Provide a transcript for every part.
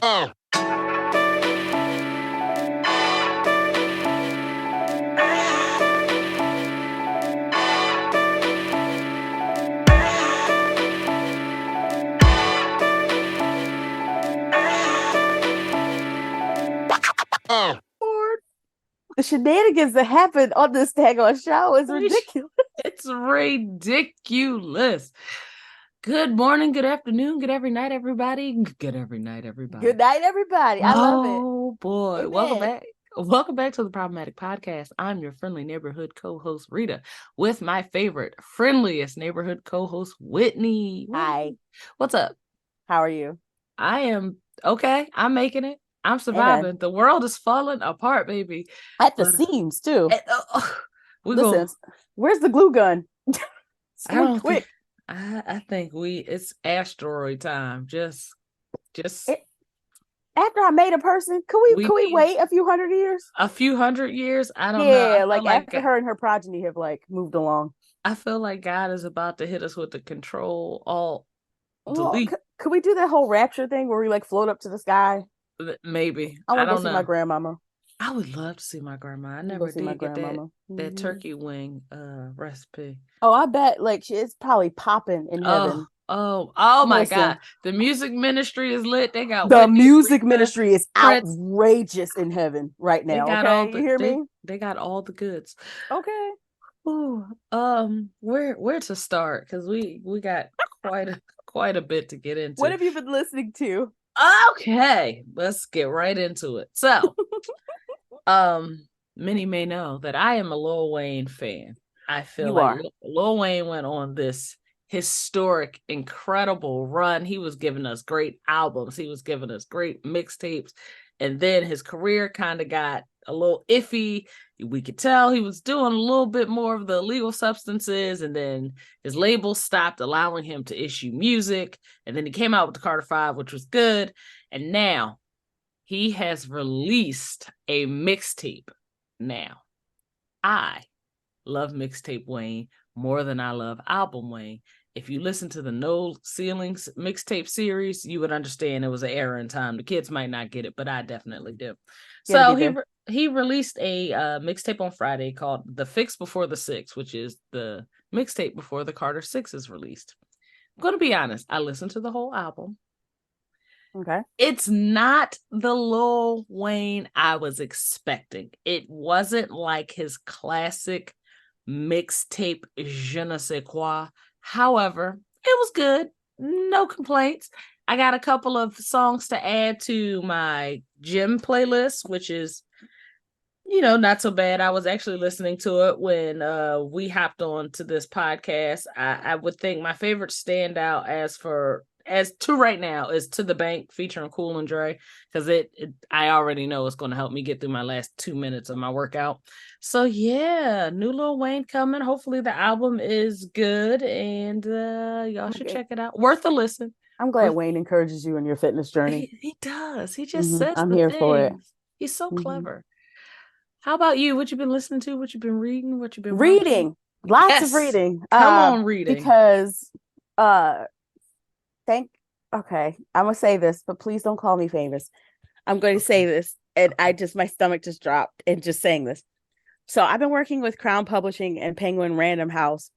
Oh. Oh. The shenanigans that happened on this daggone show is ridiculous. It's ridiculous. Good morning, good afternoon, good every night, everybody. Good every night, everybody. Good night, everybody. I love it. Oh boy. Amen. Welcome back. Welcome back to the Problematic Podcast. I'm your friendly neighborhood co-host, Rita, with my favorite, friendliest neighborhood co-host, Whitney. Hi. What's up? How are you? I am okay. I'm making it. I'm surviving. Amen. The world is falling apart, baby. At the seams, too. Listen, where's the glue gun? Quick. I think it's asteroid time. Just after I made a person, could we wait a few hundred years? A few hundred years? I don't know. Yeah, like after her and her progeny have like moved along. I feel like God is about to hit us with the control alt delete. Could we do that whole rapture thing where we like float up to the sky? Maybe. I want to go see my grandmama. I would love to see my grandma. I never did get that turkey wing recipe. Oh, I bet like it's probably popping in heaven. Oh my God. The music ministry is lit. They got the music ministry is outrageous in heaven right now. Okay, you hear me? They got all the goods. Okay. Ooh, where to start? Because we got quite a bit to get into. What have you been listening to? Okay, let's get right into it. So, many may know that I am a Lil Wayne fan. I feel Lil Wayne went on this historic, incredible run. He was giving us great albums. He was giving us great mixtapes. And then his career kind of got a little iffy. We could tell he was doing a little bit more of the illegal substances. And then his label stopped allowing him to issue music. And then he came out with the Carter 5, which was good. And now he has released a mixtape. Now, I love mixtape Wayne more than I love album Wayne. If you listen to the No Ceilings mixtape series, you would understand it was an error in time. The kids might not get it, but I definitely do. So he released a mixtape on Friday called The Fix Before the Six, which is the mixtape before the Carter 6 is released. I'm going to be honest. I listened to the whole album. Okay. It's not the Lil Wayne I was expecting. It wasn't like his classic mixtape je ne sais quoi. However, it was good. No complaints. I got a couple of songs to add to my gym playlist, which is, not so bad. I was actually listening to it when we hopped on to this podcast. I would think my favorite standout as to right now is To the Bank featuring Cool and Dre, because I already know it's going to help me get through my last 2 minutes of my workout. So yeah, new Lil Wayne coming. Hopefully the album is good, and y'all should check it out. Worth a listen. I'm glad Wayne encourages you in your fitness journey. He does. He just says I'm here for it. He's so clever. How about you? What you been listening to? What you been reading? What you been reading? Lots of reading. Come on, reading. Because I'm gonna say this, but please don't call me famous. I'm going to say this, and my stomach just dropped in just saying this. So I've been working with Crown Publishing and Penguin Random House,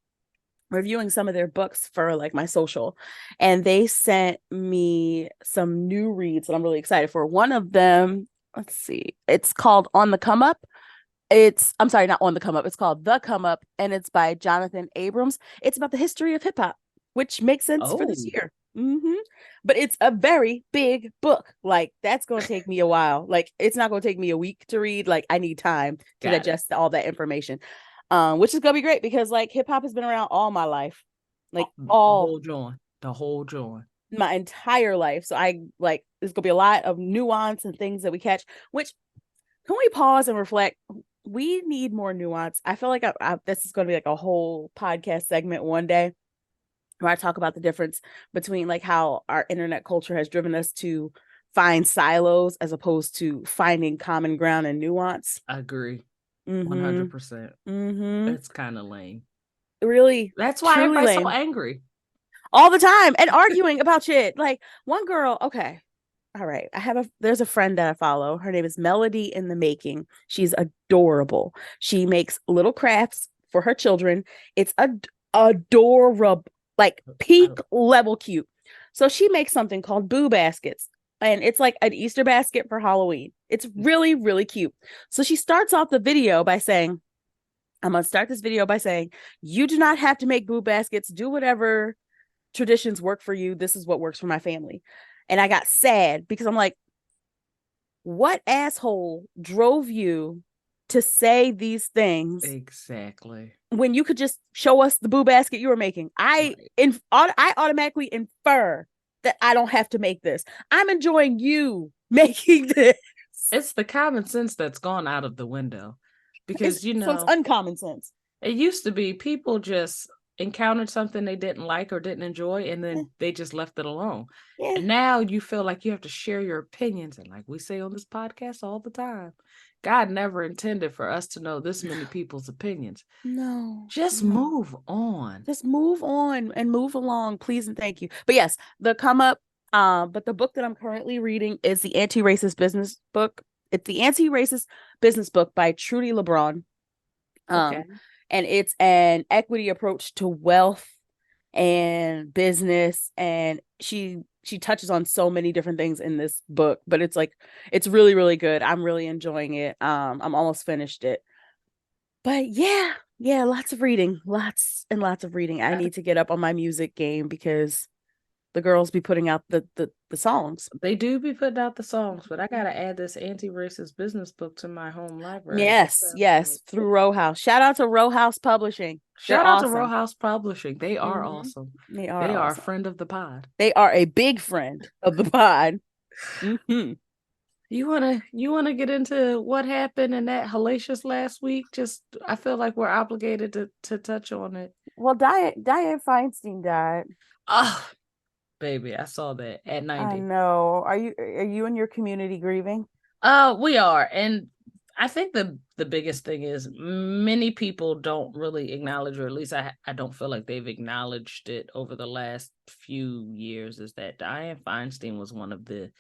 reviewing some of their books for like my social, and they sent me some new reads that I'm really excited for. One of them, let's see, it's called On the Come Up. I'm sorry, not On the Come Up. It's called The Come Up, and it's by Jonathan Abrams. It's about the history of hip hop, which makes sense for this year. But it's a very big book. Like, that's going to take me a while. Like, it's not going to take me a week to read. Like, I need time to digest all that information, which is going to be great because like hip hop has been around all my life, like the whole joint, my entire life. So there's going to be a lot of nuance and things that we catch. Which, can we pause and reflect? We need more nuance. I feel like this is going to be like a whole podcast segment one day, where I talk about the difference between like how our internet culture has driven us to find silos as opposed to finding common ground and nuance. I agree. 100%. It's kind of lame. Really? That's why everybody's so angry all the time and arguing about shit. Like one girl, okay, all right, there's a friend that I follow. Her name is Melody in the Making. She's adorable. She makes little crafts for her children. It's adorable, like peak level cute. So she makes something called Boo Baskets. And it's like an Easter basket for Halloween. It's really, really cute. So she starts off the video by saying, I'm going to start this video by saying, you do not have to make Boo Baskets. Do whatever traditions work for you. This is what works for my family. And I got sad because I'm like, what asshole drove you to say these things? Exactly. When you could just show us the Boo Basket you were making. I automatically infer that I don't have to make this. I'm enjoying you making this. It's the common sense that's gone out of the window, because so it's uncommon sense. It used to be people just encountered something they didn't like or didn't enjoy, and then they just left it alone. And now you feel like you have to share your opinions, and like we say on this podcast all the time, God never intended for us to know this many people's opinions. Just move on. Just move on and move along, please and thank you. But yes, the come up. But the book that I'm currently reading is the Anti-Racist Business Book. It's the Anti-Racist Business Book by Trudi Lebron. And it's an equity approach to wealth and business, and she touches on so many different things in this book, but it's really, really good. I'm really enjoying it. I'm almost finished it. But yeah, lots of reading. Lots and lots of reading. I need to get up on my music game because the girls be putting out the songs. They do be putting out the songs, but I gotta add this Anti-Racist Business Book to my home library. Yes, through Row House. Shout out to Row House Publishing. Shout out to Row House Publishing. They are awesome. They are awesome. A friend of the pod. They are a big friend of the pod. Mm-hmm. You wanna get into what happened in that hellacious last week? Just I feel like we're obligated to touch on it. Well, Dianne Feinstein died. Oh, baby, I saw that at 90. I know. Are you and your community grieving? We are. And I think the biggest thing is many people don't really acknowledge, or at least I don't feel like they've acknowledged it over the last few years, is that Dianne Feinstein was one of the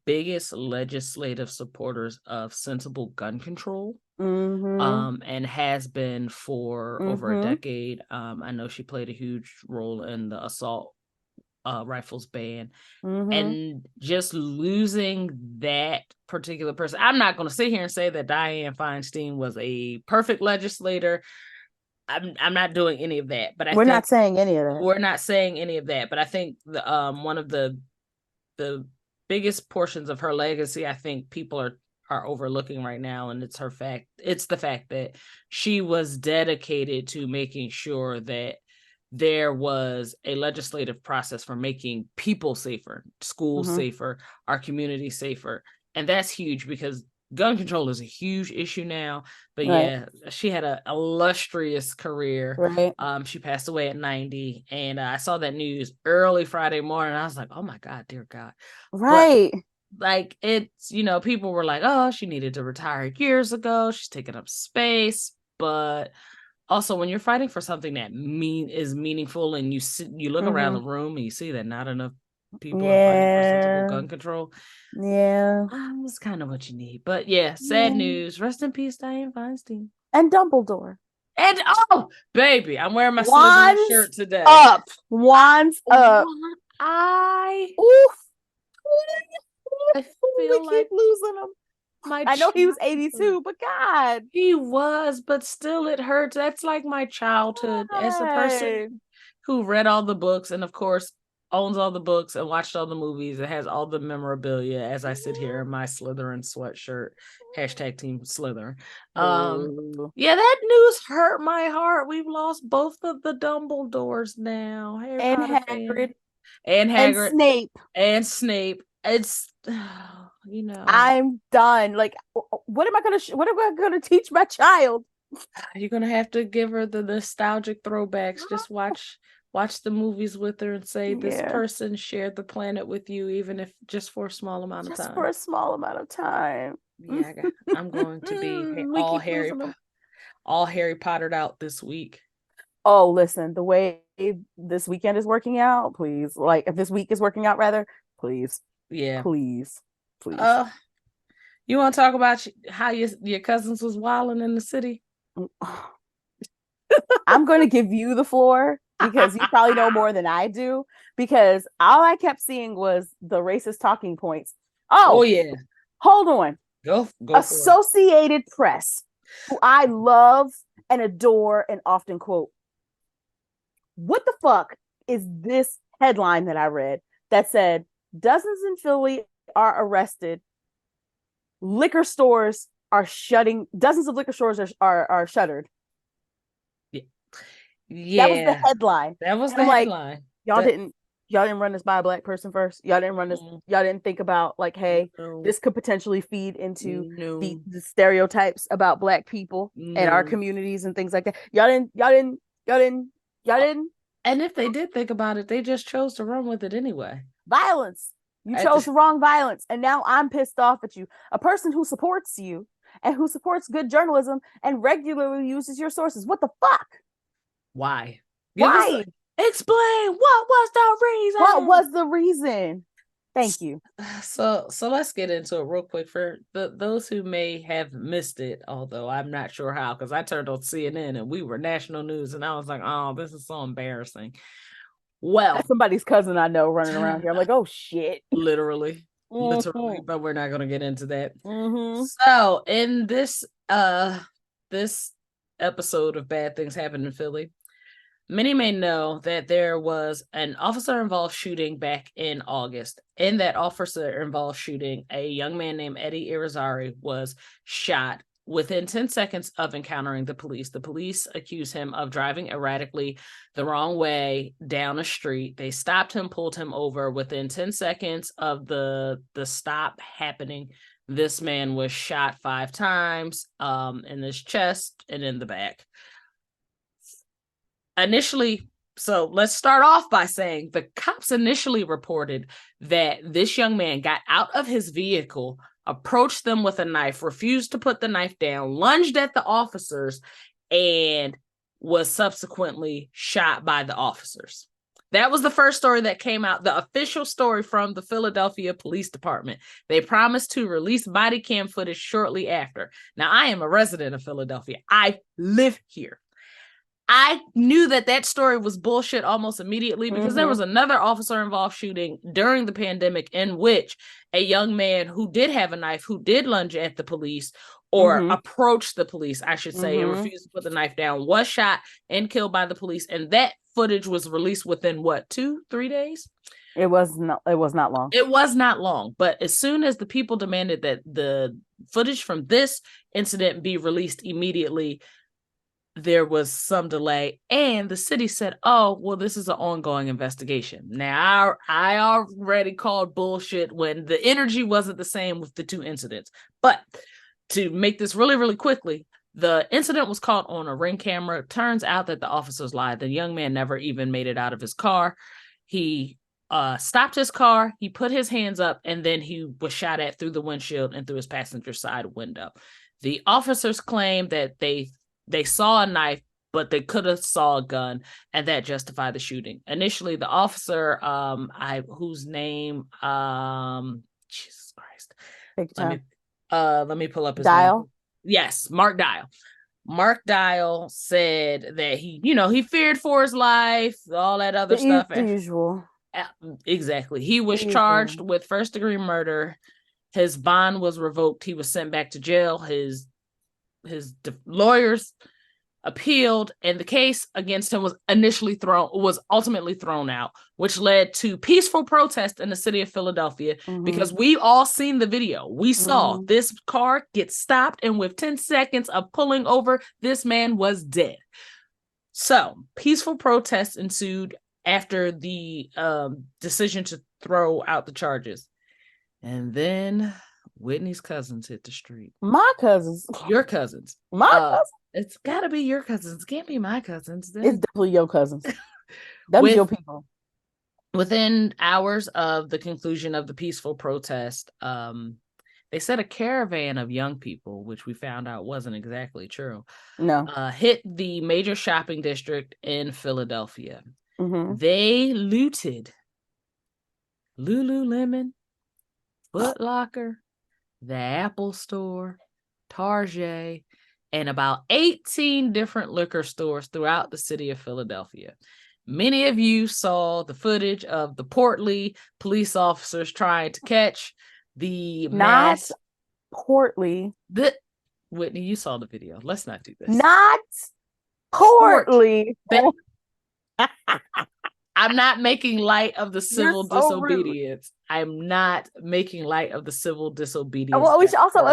biggest legislative supporters of sensible gun control. And has been for over a decade. I know she played a huge role in the assault rifles ban, and just losing that particular person. I'm not going to sit here and say that Dianne Feinstein was a perfect legislator. I'm not doing any of that, but we're not saying any of that. We're not saying any of that, but I think the one of the biggest portions of her legacy, I think people are overlooking right now, and it's the fact that she was dedicated to making sure that there was a legislative process for making people safer, schools safer, our community safer. And that's huge because gun control is a huge issue now. But yeah, she had an illustrious career. She passed away at 90. And I saw that news early Friday morning. I was like, oh my God, dear God. But, like, it's, people were like, oh, she needed to retire years ago. She's taking up space. But also, when you're fighting for something that is meaningful, and you look around the room and you see that not enough people are fighting for sensible gun control. It's kind of what you need. But yeah, sad news. Rest in peace, Dianne Feinstein. And Dumbledore. And baby, I'm wearing my Slytherin shirt today. Wands up. I feel like keep losing him. I know he was 82, but God. He was, but still it hurts. That's like my childhood as a person who read all the books and, of course, owns all the books and watched all the movies. It has all the memorabilia as I sit here in my Slytherin sweatshirt. # Team Slytherin. Yeah, that news hurt my heart. We've lost both of the Dumbledores now. And Hagrid. And Snape. It's I'm done. Like, what am I gonna teach my child? You're gonna have to give her the nostalgic throwbacks. Just watch the movies with her and say this person shared the planet with you, even if just for a small amount of time. Just for a small amount of time. Yeah, I'm going to be all Harry Pottered out this week. Oh, listen, the way this weekend is working out, please. Like, if this week is working out, rather, please. Yeah. Please. You want to talk about how your cousins was wilding in the city? I'm going to give you the floor because you probably know more than I do, because all I kept seeing was the racist talking points. Oh yeah. Hold on. Go Associated Press, who I love and adore and often quote. What the fuck is this headline that I read that said dozens in Philly are arrested? Liquor stores are shutting. Dozens of liquor stores are shuttered. Yeah. That was the headline. That was the headline. Y'all didn't run this by a black person first. Y'all didn't run this. Y'all didn't think about like, hey, this could potentially feed into the stereotypes about black people and our communities and things like that. Y'all didn't. And if they did think about it, they just chose to run with it anyway. Violence. You chose the wrong violence. And now I'm pissed off at you. A person who supports you and who supports good journalism and regularly uses your sources. What the fuck? Why? Explain. What was the reason? What was the reason? Thank you. So let's get into it real quick for those who may have missed it, although I'm not sure how, because I turned on CNN and we were national news and I was like, oh, this is so embarrassing. Well, that's somebody's cousin I know running around here. I'm like, oh shit. Literally, but we're not going to get into that. Mm-hmm. So in this episode of Bad Things Happen in Philly, many may know that there was an officer-involved shooting back in August. In that officer-involved shooting, a young man named Eddie Irizarry was shot within 10 seconds of encountering the police. The police accused him of driving erratically the wrong way down a street. They stopped him, pulled him over. Within 10 seconds of the stop happening, this man was shot 5 times in his chest and in the back. Initially, so let's start off by saying the cops initially reported that this young man got out of his vehicle, approached them with a knife, refused to put the knife down, lunged at the officers, and was subsequently shot by the officers. That was the first story that came out, the official story from the Philadelphia Police Department. They promised to release body cam footage shortly after. Now, I am a resident of Philadelphia. I live here. I knew that story was bullshit almost immediately because there was another officer-involved shooting during the pandemic in which a young man who did have a knife, who did lunge at the police or approach the police, I should say, and refused to put the knife down, was shot and killed by the police. And that footage was released within 2-3 days? It was not long. It was not long. But as soon as the people demanded that the footage from this incident be released immediately, there was some delay, and the city said, oh, well, this is an ongoing investigation. Now, I already called bullshit when the energy wasn't the same with the 2 incidents. But to make this really, really quickly, the incident was caught on a Ring camera. Turns out that the officers lied. The young man never even made it out of his car. He stopped his car, he put his hands up, and then he was shot at through the windshield and through his passenger side window. The officers claimed that they saw a knife, but they could have saw a gun, and that justified the shooting. Initially, the officer, whose name, Jesus Christ, let me pull up his name. Yes, Mark Dial. Mark Dial said that he feared for his life, all that other stuff. The usual. Exactly. He was charged with first-degree murder. His bond was revoked. He was sent back to jail. His lawyers appealed, and the case against him was ultimately thrown out, which led to peaceful protest in the city of Philadelphia, because we've all seen the video. We saw this car get stopped, and with 10 seconds of pulling over, this man was dead. So peaceful protest ensued after the decision to throw out the charges. And then Whitney's cousins hit the street. My cousins. Your cousins. My cousins. It's gotta be your cousins. It can't be my cousins. Then. It's definitely your cousins. That's your people. Within hours of the conclusion of the peaceful protest, they said a caravan of young people, which we found out wasn't exactly true, hit the major shopping district in Philadelphia. They looted Lululemon, Foot Locker, the Apple Store, Target, and about 18 different liquor stores throughout the city of Philadelphia. Many of you saw the footage of the portly police officers trying to catch the mass. Portly. Whitney, you saw the video. Let's not do this. Not portly. I'm not making light of the civil disobedience. I'm not making light of the civil disobedience. Well, we should also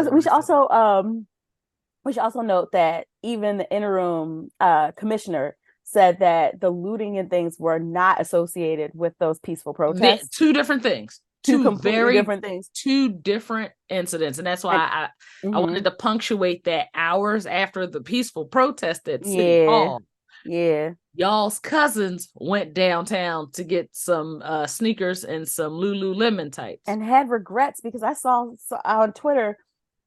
note that even the interim commissioner said that the looting and things were not associated with those peaceful protests. Two different things. Two completely different things. Two different incidents. And that's why I wanted to punctuate that hours after the peaceful protest at City Hall. Yeah. Y'all's cousins went downtown to get some sneakers and some Lululemon tights. And had regrets because I saw on Twitter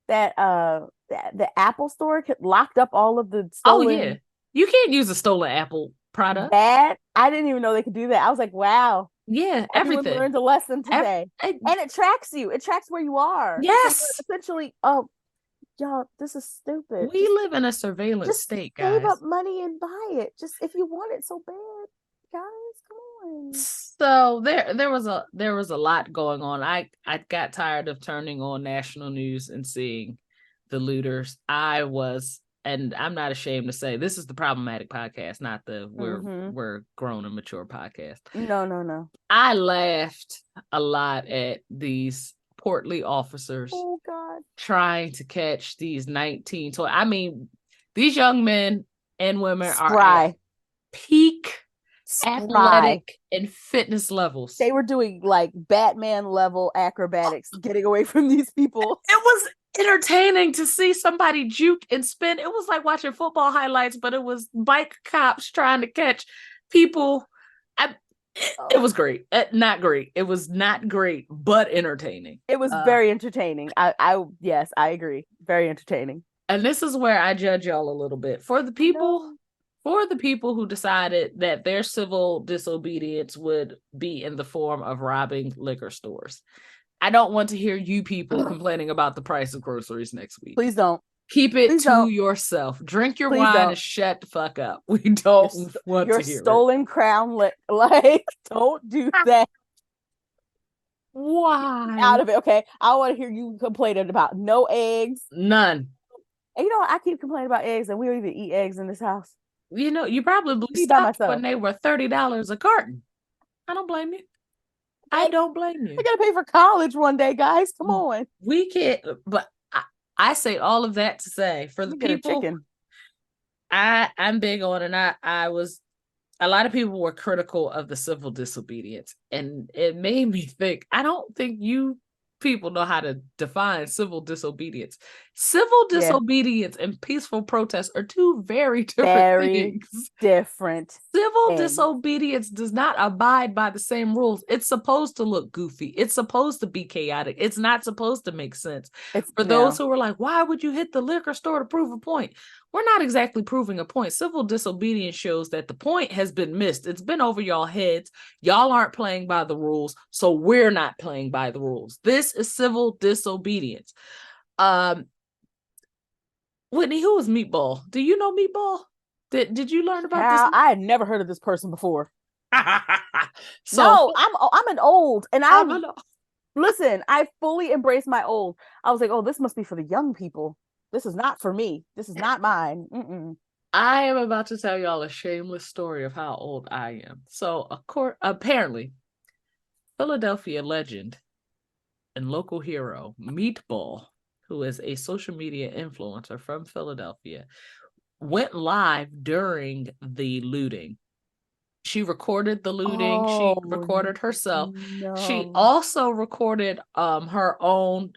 that the Apple store locked up all of the stolen. Oh, yeah. You can't use a stolen Apple product. I didn't even know they could do that. I was like, wow. Yeah, everything. Learned a lesson today. And it tracks you. It tracks where you are. Yes. So essentially, oh, y'all, this is stupid. We live in a surveillance state, guys. Save up money and buy it. Just if you want it so bad, guys, come on. So there was a lot going on. I got tired of turning on national news and seeing the looters. And I'm not ashamed to say this is the Problematic Podcast, not the we're grown and mature podcast. No. I laughed a lot at these portly officers trying to catch these 19. So I mean, these young men and women are at peak athletic and fitness levels. They were doing like Batman level acrobatics, getting away from these people. It was entertaining to see somebody juke and spin. It was like watching football highlights, but it was bike cops trying to catch people. It was great. Not great. It was not great, but entertaining. It was very entertaining. I agree. Very entertaining. And this is where I judge y'all a little bit. For the people who decided that their civil disobedience would be in the form of robbing liquor stores, I don't want to hear you people complaining about the price of groceries next week. Please don't. Keep it to yourself. Drink your wine and shut the fuck up. We don't want to hear your stolen crown. Like, don't do that. Why? Out of it, okay? I want to hear you complaining about no eggs. None. And you know what? I keep complaining about eggs, and we don't even eat eggs in this house. You know, you probably stopped when they were $30 a carton. I don't blame you. I don't blame you. I gotta pay for college one day, guys. Come on. We can't, but I say all of that to say for the people. I'm big on, and a lot of people were critical of the civil disobedience, and it made me think, I don't think you people know how to define civil disobedience. Civil disobedience and peaceful protests are two very different things. Different. Civil disobedience does not abide by the same rules. It's supposed to look goofy. It's supposed to be chaotic. It's not supposed to make sense. For those who are like, why would you hit the liquor store to prove a point? We're not exactly proving a point. Civil disobedience shows that the point has been missed. It's been over y'all heads. Y'all aren't playing by the rules, so we're not playing by the rules. This is civil disobedience. Whitney, who is Meatball? Do you know Meatball? Did you learn about this? I had never heard of this person before. So I'm an old, and listen, I fully embrace my old. I was like, oh, this must be for the young people. This is not for me. This is not mine. Mm-mm. I am about to tell y'all a shameless story of how old I am. So, apparently, Philadelphia legend and local hero Meatball, who is a social media influencer from Philadelphia, went live during the looting. She recorded the looting. She recorded herself. No. She also recorded her own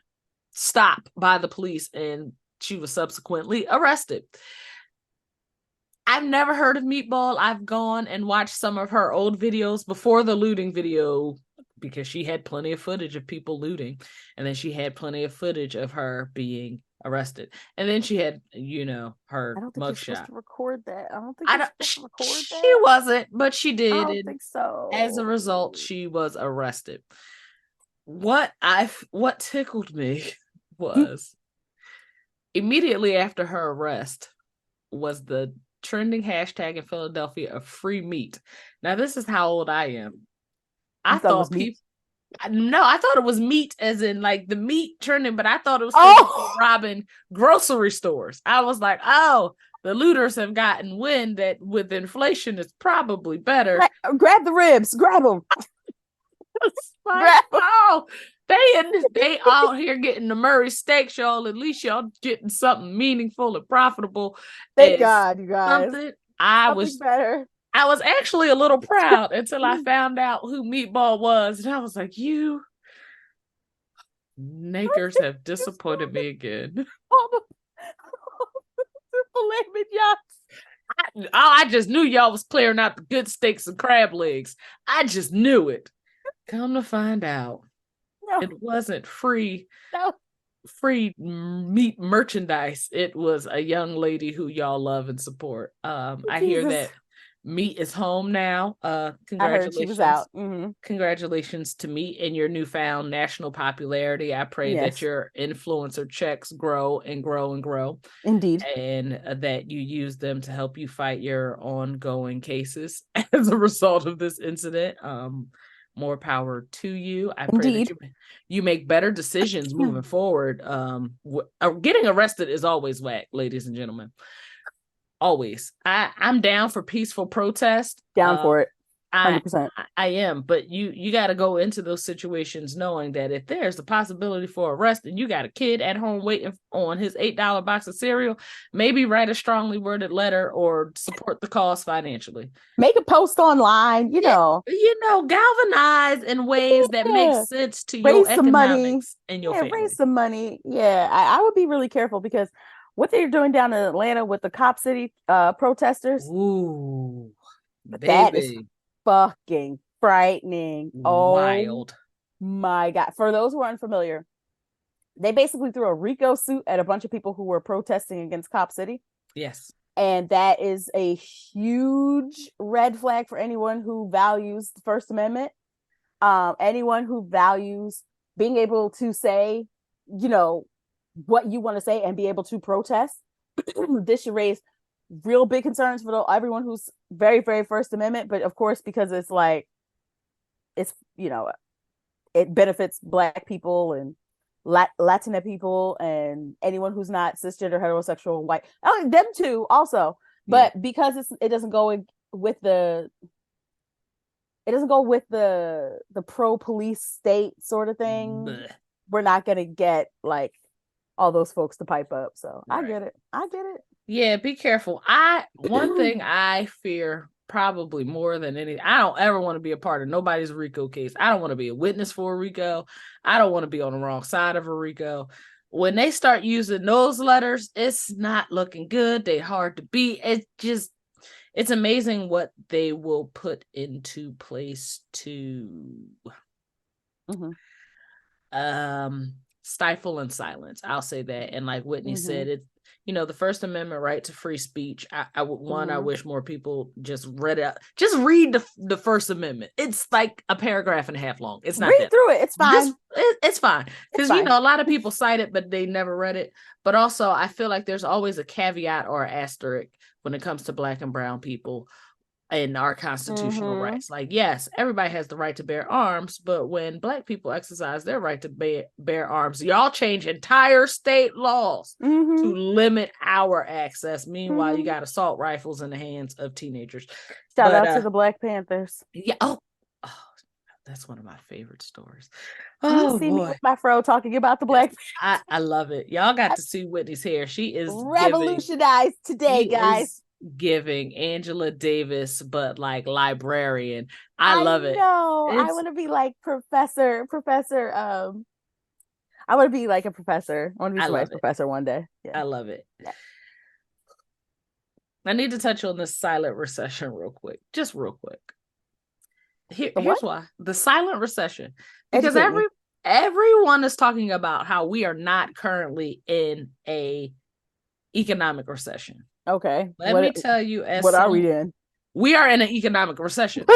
stop by the police, and she was subsequently arrested. I've never heard of Meatball. I've gone and watched some of her old videos before the looting video, because she had plenty of footage of people looting, and then she had plenty of footage of her being arrested, and then she had, her mugshot. Record that. I don't think she record that. She wasn't, but she did. I don't think so. As a result, she was arrested. what tickled me was immediately after her arrest was the trending hashtag in Philadelphia of free meat. Now, this is how old I am. I You thought it was thought meat? people. No, I thought it was meat, as in like the meat trending, but I thought it was robbing grocery stores. I was like, oh, the looters have gotten wind that with inflation, it's probably better. Grab the ribs, grab them. Like, oh, they out here getting the Murray steaks, y'all. At least y'all getting something meaningful and profitable. Thank God, you guys. Something better. I was actually a little proud until I found out who Meatball was, and I was like, you niggers have disappointed me again. I just knew y'all was clearing out the good steaks and crab legs. I just knew it. Come to find out, it wasn't free meat merchandise. It was a young lady who y'all love and support. I hear that Meat is home now. Congratulations. I heard she was out. Mm-hmm. Congratulations to Meat and your newfound national popularity. I pray that your influencer checks grow and grow and grow. Indeed. And that you use them to help you fight your ongoing cases as a result of this incident. More power to you. I pray that you make better decisions moving forward. Getting arrested is always whack, ladies and gentlemen. Always. I'm down for peaceful protest. Down for it. 100%. I am, but you got to go into those situations knowing that if there's the possibility for arrest and you got a kid at home waiting on his $8 box of cereal, maybe write a strongly worded letter or support the cause financially. Make a post online, galvanize in ways that make sense to your economics and your family. Raise some money. Yeah, I would be really careful because what they're doing down in Atlanta with the Cop City protesters. Ooh, that is fucking frightening. Wild. Oh my God. For those who are unfamiliar, they basically threw a RICO suit at a bunch of people who were protesting against Cop City. Yes. And that is a huge red flag for anyone who values the First Amendment. Anyone who values being able to say, what you want to say and be able to protest. This should raise real big concerns for everyone who's very, very First Amendment. But of course, because it's it benefits Black people and Latina people and anyone who's not cisgender, heterosexual, white. Them too also. But because it doesn't go with the pro police state sort of thing. Blech. We're not gonna get all those folks to pipe up. So right. I get it. Yeah, be careful. One thing I fear probably more than anything, I don't ever want to be a part of nobody's RICO case. I don't want to be a witness for a RICO. I don't want to be on the wrong side of a RICO. When they start using those letters, it's not looking good. They're hard to beat. It's amazing what they will put into place to stifle and silence. I'll say that. And like Whitney said, it's the First Amendment right to free speech. I wish more people just read it. Just read the First Amendment. It's like a paragraph and a half long. It's not read through it. It's fine. It's fine. Because a lot of people cite it, but they never read it. But also I feel like there's always a caveat or asterisk when it comes to Black and brown people and our constitutional rights. Like, yes, everybody has the right to bear arms, but when Black people exercise their right to bear arms, y'all change entire state laws to limit our access. Meanwhile, you got assault rifles in the hands of teenagers. Shout out to the Black Panthers. Yeah. Oh, that's one of my favorite stories. You see me with my fro talking about the Black Panthers. I love it. Y'all got to see Whitney's hair. She is revolutionized today, guys. Giving Angela Davis, but like librarian. I love it. I want to be like professor. I want to be like a professor. I want to be somebody's professor one day. Yeah. I love it. Yeah. I need to touch on the silent recession real quick. Just real quick. Here's why. The silent recession. Because everyone is talking about how we are not currently in a economic recession. Okay. Let me tell you, are we in? We are in an economic recession.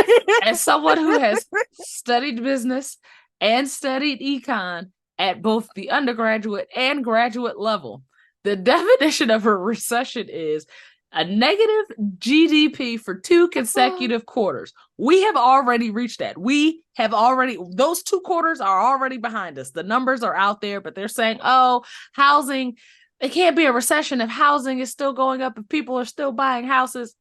As someone who has studied business and studied econ at both the undergraduate and graduate level. The definition of a recession is a negative GDP for 2 consecutive quarters. We have already reached that. Those 2 quarters are already behind us. The numbers are out there, but they're saying, oh, housing, it can't be a recession if housing is still going up, if people are still buying houses.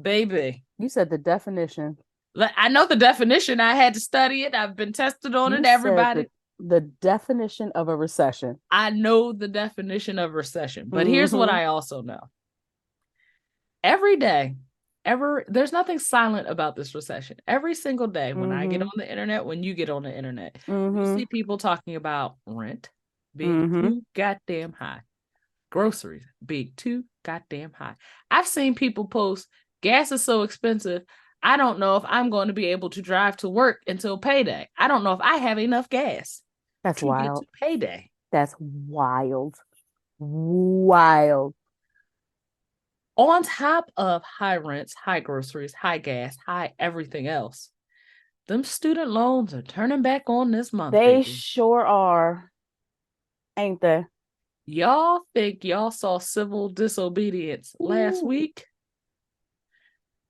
Baby. You said the definition. I know the definition. I had to study it. I've been tested on it, everybody. The definition of a recession. I know the definition of recession, but here's what I also know. Every day, there's nothing silent about this recession. Every single day when I get on the internet, when you get on the internet, you see people talking about rent being too goddamn high. Groceries being too goddamn high. I've seen people post, gas is so expensive, I don't know if I'm going to be able to drive to work until payday. I don't know if I have enough gas. That's wild. Get to payday. That's wild. Wild. On top of high rents, high groceries, high gas, high everything else, them student loans are turning back on this month. They sure are. Ain't they? Y'all think y'all saw civil disobedience last week?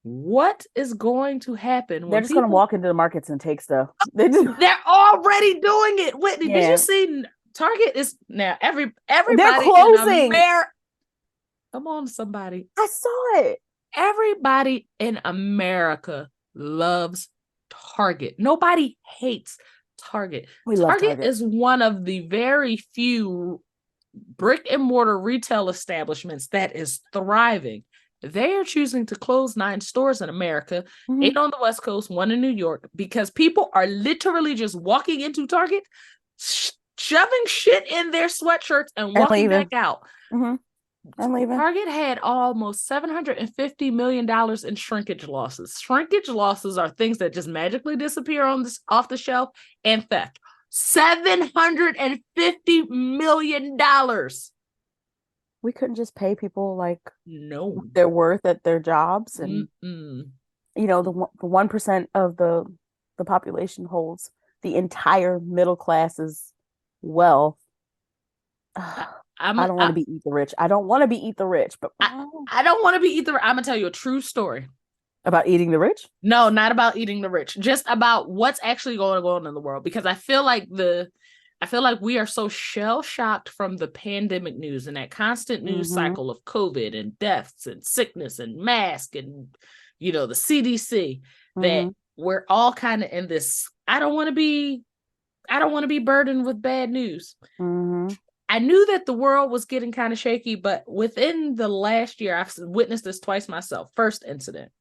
What is going to happen? They're just going to walk into the markets and take stuff. They're already doing it. Whitney, did you see Target is now everybody they're closing. Come on, somebody. I saw it. Everybody in America loves Target. Nobody hates Target. Target is one of the very few brick and mortar retail establishments that is thriving. They are choosing to close 9 stores in America, 8 on the West Coast, 1 in New York, because people are literally just walking into Target, shoving shit in their sweatshirts and walking back out. I'm leaving. Target had almost $750 million in shrinkage losses. Shrinkage losses are things that just magically disappear off the shelf, and theft. $750 million. We couldn't just pay people like their worth at their jobs, and you know, the 1% of the population holds the entire middle class's wealth. I don't want to be eat the rich. I don't want to be eat the rich, but I don't want to be eat the rich. I'm gonna tell you a true story about eating the rich. No, not about eating the rich. Just about what's actually going on in the world, because I feel like we are so shell-shocked from the pandemic news and that constant news cycle of COVID and deaths and sickness and mask and, you know, the CDC, that we're all kind of in this, I don't want to be burdened with bad news. I knew that the world was getting kind of shaky, but within the last year, I've witnessed this twice myself. First incident,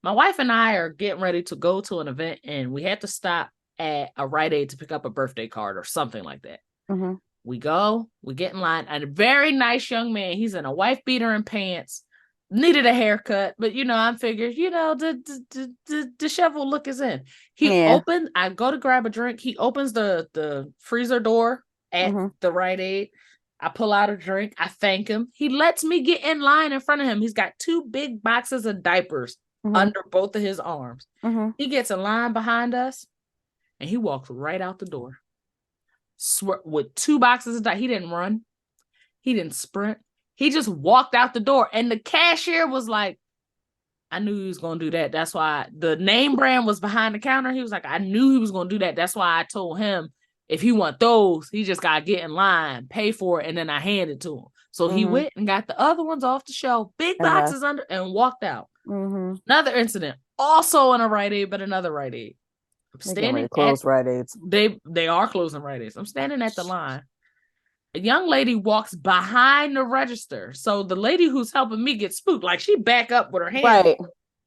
my wife and I are getting ready to go to an event, and we had to stop at a Rite Aid to pick up a birthday card or something like that. We get in line, and a very nice young man, he's in a wife beater and pants, needed a haircut, but you know, I'm figured, you know, the disheveled look is in. I go to grab a drink. He opens the freezer door at the Rite Aid. I pull out a drink. I thank him. He lets me get in line in front of him. He's got 2 big boxes of diapers under both of his arms. He gets in line behind us, and he walks right out the door with 2 boxes of diapers. He didn't run. He didn't sprint. He just walked out the door, and the cashier was like, I knew he was going to do that. That's why the name brand was behind the counter. He was like, I knew he was going to do that. That's why I told him, if he want those, he just got to get in line, pay for it, and then I handed it to him. So he went and got the other ones off the shelf, big boxes under, and walked out. Another incident, also in a Rite Aid, but another Rite Aid. I'm standing close Rite Aids. They are closing Rite Aids. I'm standing at the line. A young lady walks behind the register. So the lady who's helping me get spooked, like she back up with her hand. Right.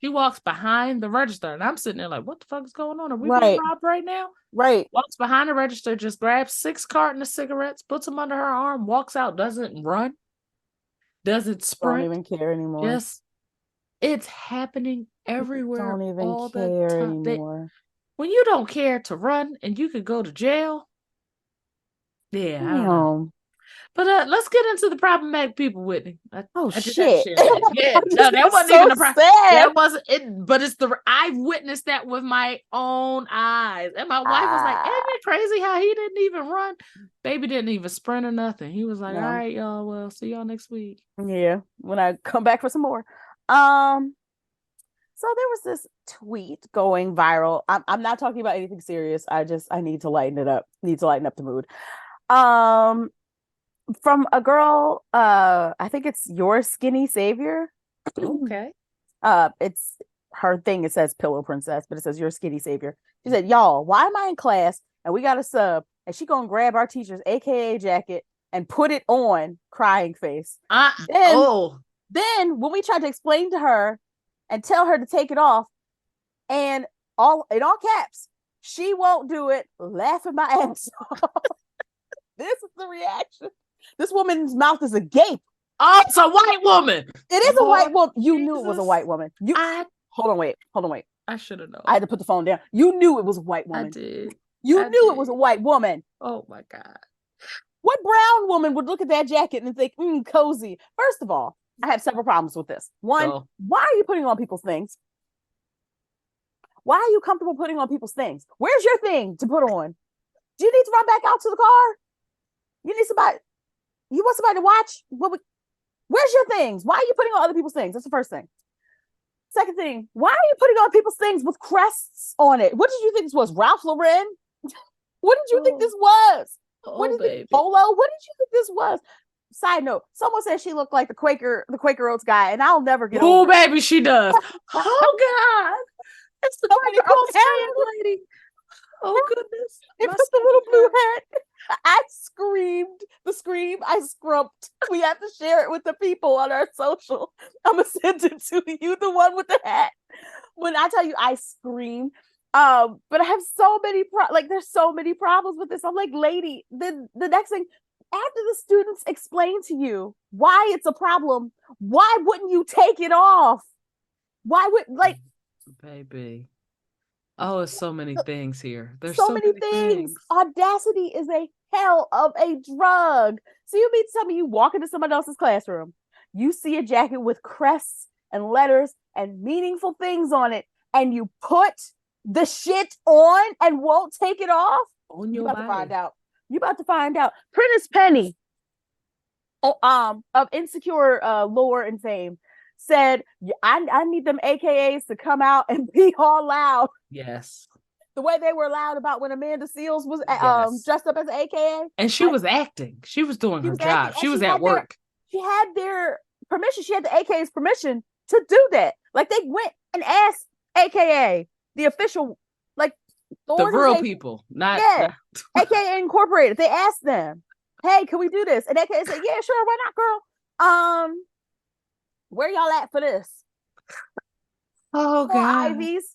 She walks behind the register, and I'm sitting there like, what the fuck is going on? Are we being robbed right now? Right. Walks behind the register, just grabs 6 cartons of cigarettes, puts them under her arm, walks out, doesn't run, doesn't sprint. Don't even care anymore. Yes. It's happening everywhere. Don't even all care the time. anymore. When you don't care to run and you could go to jail. Yeah, I don't know. But let's get into the problematic people, Whitney. I just had to shit! share that. Yeah, no, that wasn't so even a problem. sad. That wasn't it. But I've witnessed that with my own eyes, and my wife was like, "Isn't it crazy how he didn't even run? Baby didn't even sprint or nothing. He was like, all right, y'all. Well, see y'all next week. Yeah, when I come back for some more. So there was this tweet going viral. I'm not talking about anything serious. I need to lighten it up. Need to lighten up the mood. From a girl, I think it's Your Skinny Savior. Okay. It's her thing. It says Pillow Princess, but it says Your Skinny Savior. She said, "Y'all, why am I in class and we got a sub and she gonna grab our teacher's AKA jacket and put it on, crying face." Then when we tried to explain to her and tell her to take it off, and in all caps, she won't do it, laughing my ass off. This is the reaction. This woman's mouth is agape. Oh, it's a white woman. It is a white woman. You knew it was a white woman. Hold on, wait. I should have known. I had to put the phone down. You knew it was a white woman. I did. You knew it was a white woman. Oh my God. What brown woman would look at that jacket and think, cozy? First of all, I have several problems with this. One, why are you putting on people's things? Why are you comfortable putting on people's things? Where's your thing to put on? Do you need to run back out to the car? You need somebody. You want somebody to watch? Where's your things? Why are you putting on other people's things? That's the first thing. Second thing, why are you putting on people's things with crests on it? What did you think this was? Ralph Lauren? What did you think this was? What did you think, Polo? What did you think this was? Side note, someone said she looked like the Quaker Oats guy, and I'll never get over it. Oh, baby, she does. Oh, God. It's the Quaker Oats lady. Oh, goodness. It put the little blue hat. I screamed the scream. I scrumped. We have to share it with the people on our social. I'm going to send it to you, the one with the hat. When I tell you, I screamed. But I have so many, there's so many problems with this. I'm like, lady, the next thing, after the students explain to you why it's a problem, why wouldn't you take it off? Why would, baby. Oh, it's so many things here. There's so many things. Audacity is a hell of a drug. So you mean to tell me you walk into somebody else's classroom, you see a jacket with crests and letters and meaningful things on it, and you put the shit on and won't take it off? On your body. You about to find out. Prentice Penny, of Insecure lore and fame, said, I need them AKAs to come out and be all loud. Yes. The way they were loud about when Amanda Seales was dressed up as an AKA. And she was acting. She was doing her job. She was at work. She had their permission. She had the AKA's permission to do that. Like, they went and asked AKA, the official, the real people, not AKA Incorporated. They asked them, hey, can we do this? And AKA said, yeah, sure, why not, girl? Where y'all at for this? Oh, God. Ivies.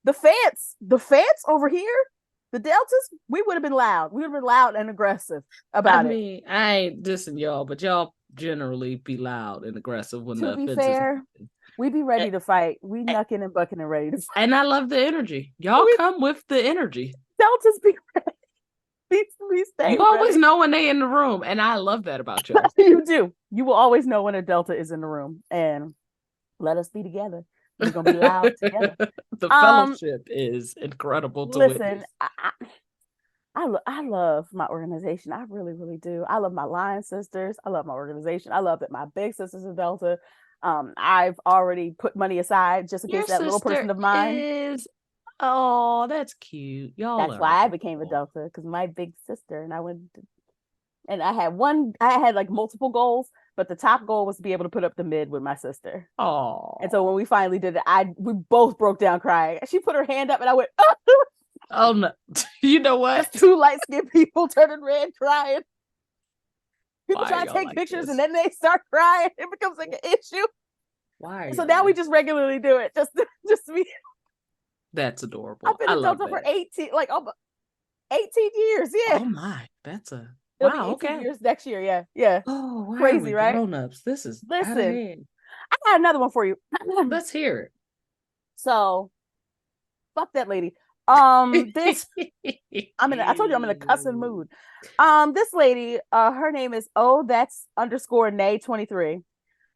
The fans over here, the Deltas, we would have been loud. We would have been loud and aggressive about it. I mean, I ain't dissing y'all, but y'all generally be loud and aggressive when the offense is happening. We be ready to fight. We knucking and bucking and ready to fight. And I love the energy. Y'all come with the energy. Deltas be ready. We stay you always know when they in the room, and I love that about y'all. You do. You will always know when a Delta is in the room, and let us be together. We're gonna be loud together. The fellowship is incredible to listen. I love my organization. I really, really do. I love my line sisters. I love my organization. I love that my big sisters are Delta. I've already put money aside just in case that little person of mine Oh, that's cute. Y'all. That's why I became a Delta, because my big sister and I went and I had like multiple goals, but the top goal was to be able to put up the mid with my sister. Oh. And so when we finally did it, we both broke down crying. She put her hand up and I went, oh no. You know what? Two light-skinned people turning red crying. People try to take pictures and then they start crying. It becomes like an issue. Why? So now we just regularly do it. Just me. That's adorable. I've been in Delta for 18 years. Yeah. Oh my, that's It'll be 18 years next year. Yeah. Oh, wow. Crazy, right? Grown-ups. This is listen. I got another one for you. Let's hear it. So, fuck that lady. This I told you I'm in a cussing mood. This lady, her name is that's underscore Nay 23.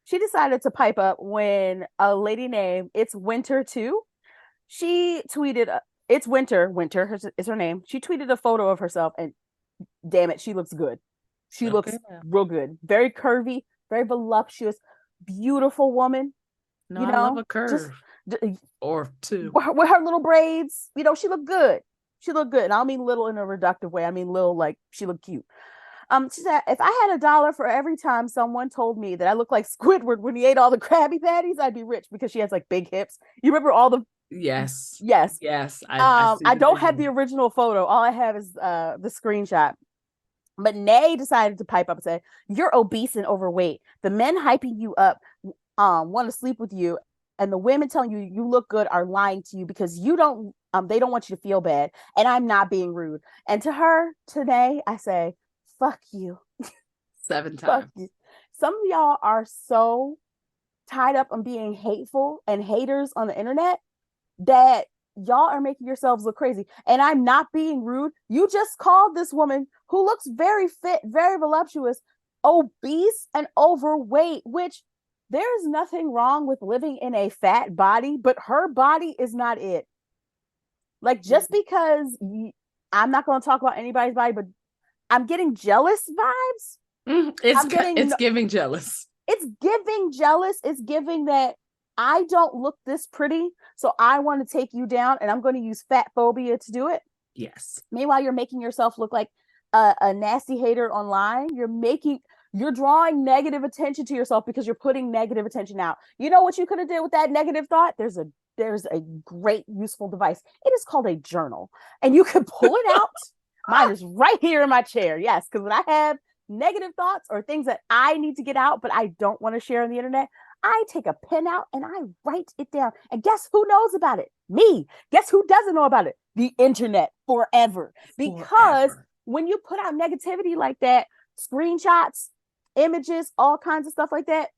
She decided to pipe up when a lady named It's Winter too. She tweeted, "It's Winter is her name." She tweeted a photo of herself, and damn it, she looks good. She looks real good, very curvy, very voluptuous, beautiful woman. No, I love a curve or two with her little braids. She looked good. She looked good. And I don't mean little in a reductive way. I mean little, like she looked cute. She said, if I had $1 for every time someone told me that I looked like Squidward when he ate all the Krabby Patties, I'd be rich, because she has like big hips. You remember all the Yes. I don't have the original photo. All I have is the screenshot. But Nay decided to pipe up and say, "You're obese and overweight. The men hyping you up want to sleep with you, and the women telling you you look good are lying to you because you don't they don't want you to feel bad, and I'm not being rude." And to her today, I say, fuck you. 7 times. Fuck you. Some of y'all are so tied up on being hateful and haters on the internet that y'all are making yourselves look crazy. And I'm not being rude. You just called this woman, who looks very fit, very voluptuous, obese and overweight, which there's nothing wrong with living in a fat body, but her body is not it. Like, just because I'm not going to talk about anybody's body, but I'm getting jealous vibes. It's giving jealous. It's giving jealous. It's giving that I don't look this pretty, so I want to take you down, and I'm going to use fat phobia to do it. Yes. Meanwhile, you're making yourself look like a nasty hater online. You're drawing negative attention to yourself because you're putting negative attention out. You know what you could have did with that negative thought? There's a great useful device. It is called a journal, and you can pull it out. Mine is right here in my chair. Yes, because when I have negative thoughts or things that I need to get out, but I don't want to share on the internet, I take a pen out and I write it down. And guess who knows about it? Me. Guess who doesn't know about it? The internet forever. Because when you put out negativity like that, screenshots, images, all kinds of stuff like that,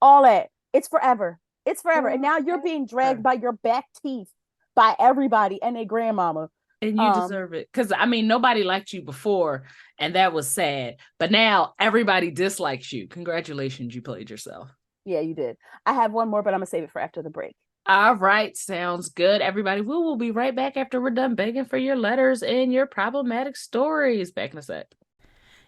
all that, it's forever. It's forever. And now you're being dragged by your back teeth by everybody and their grandmama. And you deserve it. Because, I mean, nobody liked you before, and that was sad. But now everybody dislikes you. Congratulations, you played yourself. Yeah, you did. I have one more, but I'm going to save it for after the break. All right. Sounds good, everybody. We will be right back after we're done begging for your letters and your problematic stories. Back in a sec.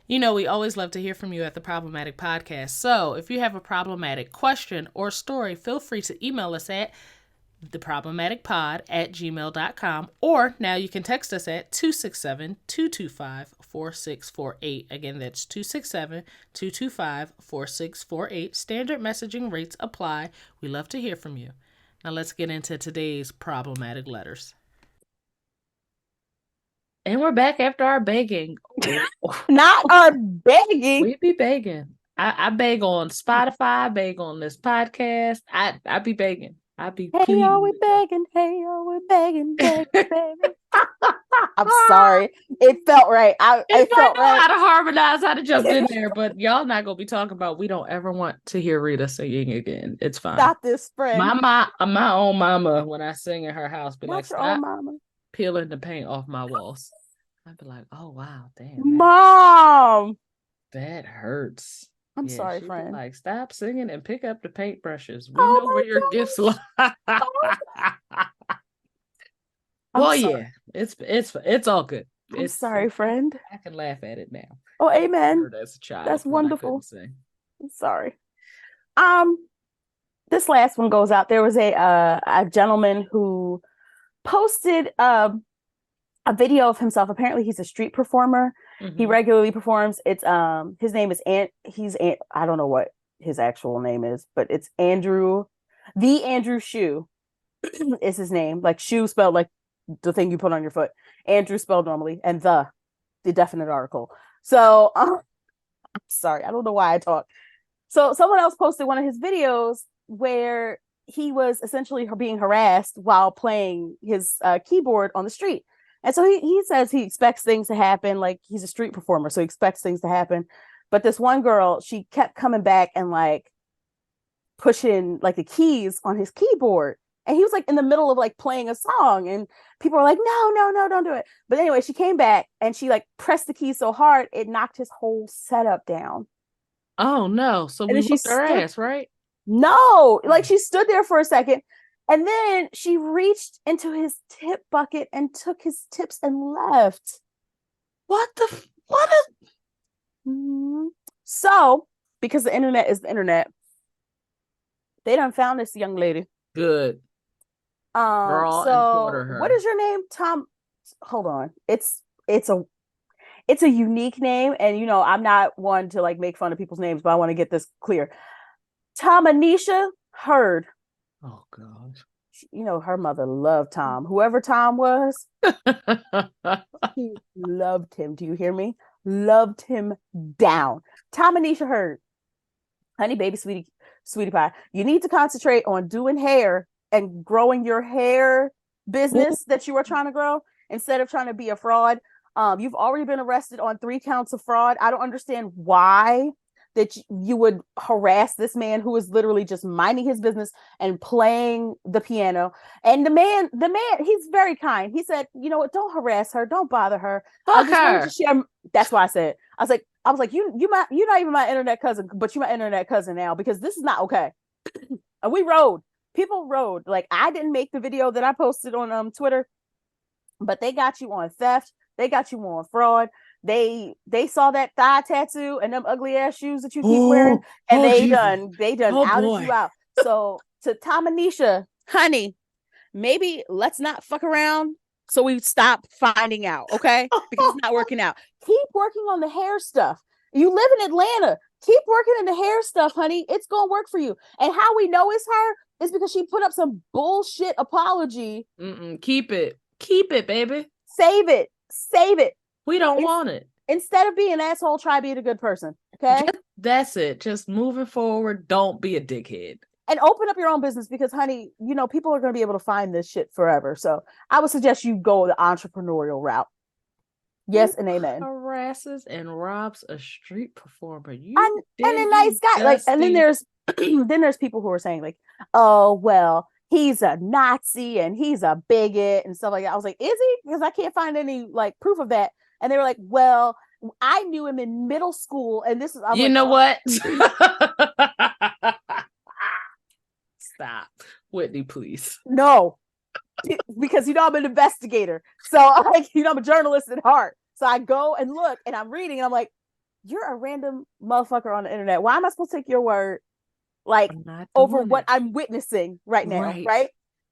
You know, we always love to hear from you at the Problematic Podcast. So if you have a problematic question or story, feel free to email us at theproblematicpod@gmail.com, or now you can text us at 267-225-4648. Again, that's 267-225-4648. Standard messaging rates apply. We love to hear from you. Now let's get into today's problematic letters. And we're back after our begging. Not our begging. We be begging. I beg on Spotify, I beg on this podcast. I be begging. I be hey, y'all, we begging. Hey, y'all, we're begging, begging. I'm sorry. It felt right. It felt right. How to harmonize, how to jump in there, but y'all not gonna be talking about we don't ever want to hear Rita singing again. It's fine. Stop this, friend. My own mama, when I sing in her house, be like, your own mama peeling the paint off my walls. I'd be like, oh wow, damn, Mom, that hurts. I'm sorry, friend. Like, stop singing and pick up the paintbrushes. We know where your gifts lie. Well, yeah, it's all good. I'm sorry, friend. I can laugh at it now. Oh, amen. As a child, that's wonderful. I'm sorry. This last one goes out. There was a gentleman who posted a video of himself. Apparently, he's a street performer. Mm-hmm. He regularly performs. It's his name is I don't know what his actual name is, but it's Andrew Shue is his name. Like shoe spelled like the thing you put on your foot. Andrew spelled normally, and the definite article. So I'm sorry, I don't know why I talk. So someone else posted one of his videos where he was essentially being harassed while playing his keyboard on the street. And so he says he expects things to happen. Like, he's a street performer, so he expects things to happen. But this one girl, she kept coming back and like pushing like the keys on his keyboard. And he was like in the middle of like playing a song, and people were like, no, no, no, don't do it. But anyway, she came back and she like pressed the key so hard it knocked his whole setup down. Oh no. So And we then she whooped her stood, ass, right? no, like she stood there for a second, and then she reached into his tip bucket and took his tips and left. What is So, because the internet is the internet, they done found this young lady. good? Raw and quarter So her. what is your name? Tom. Hold on. It's a unique name, and you know, I'm not one to like make fun of people's names, but I want to get this clear. Tomanisha Hurd. Oh god. You know, her mother loved Tom. Whoever Tom was, he loved him. Do you hear me? Loved him down. Tomanisha Hurd. Honey, baby, sweetie pie. You need to concentrate on doing hair and growing your hair business that you are trying to grow instead of trying to be a fraud. You've already been arrested on 3 counts of fraud. I don't understand why that you would harass this man who is literally just minding his business and playing the piano. And the man, he's very kind. He said, you know what, don't harass her, don't bother her. I just wanted to share. That's why I said, I was like, you're not even my internet cousin, but you're my internet cousin now, because this is not okay. And we rode. People rode. Like, I didn't make the video that I posted on Twitter, but they got you on theft. They got you on fraud. They saw that thigh tattoo and them ugly ass shoes that you keep wearing, and they done outed you out. So to Tomanisha, honey, maybe let's not fuck around so we stop finding out, okay? Because it's not working out. Keep working on the hair stuff. You live in Atlanta. Keep working in the hair stuff, honey. It's gonna work for you. And how we know it's her is because she put up some bullshit apology. Keep it, baby. Save it. We don't want it. Instead of being an asshole, try being a good person. Okay. That's it. Just moving forward. Don't be a dickhead. And open up your own business, because, honey, you know, people are going to be able to find this shit forever. So I would suggest you go the entrepreneurial route. Yes and amen. Harasses and robs a street performer. And a nice guy. Like, and then there's people who are saying like, oh, well, he's a Nazi and he's a bigot and stuff like that. I was like, is he? Because I can't find any like proof of that. And they were like, well, I knew him in middle school, and this is, you know what? Stop, Whitney, please. No, because you know I'm an investigator, so like, you know, I'm a journalist at heart. So I go and look, and I'm reading, and I'm like, you're a random motherfucker on the internet. Why am I supposed to take your word like over what I'm witnessing right now, right?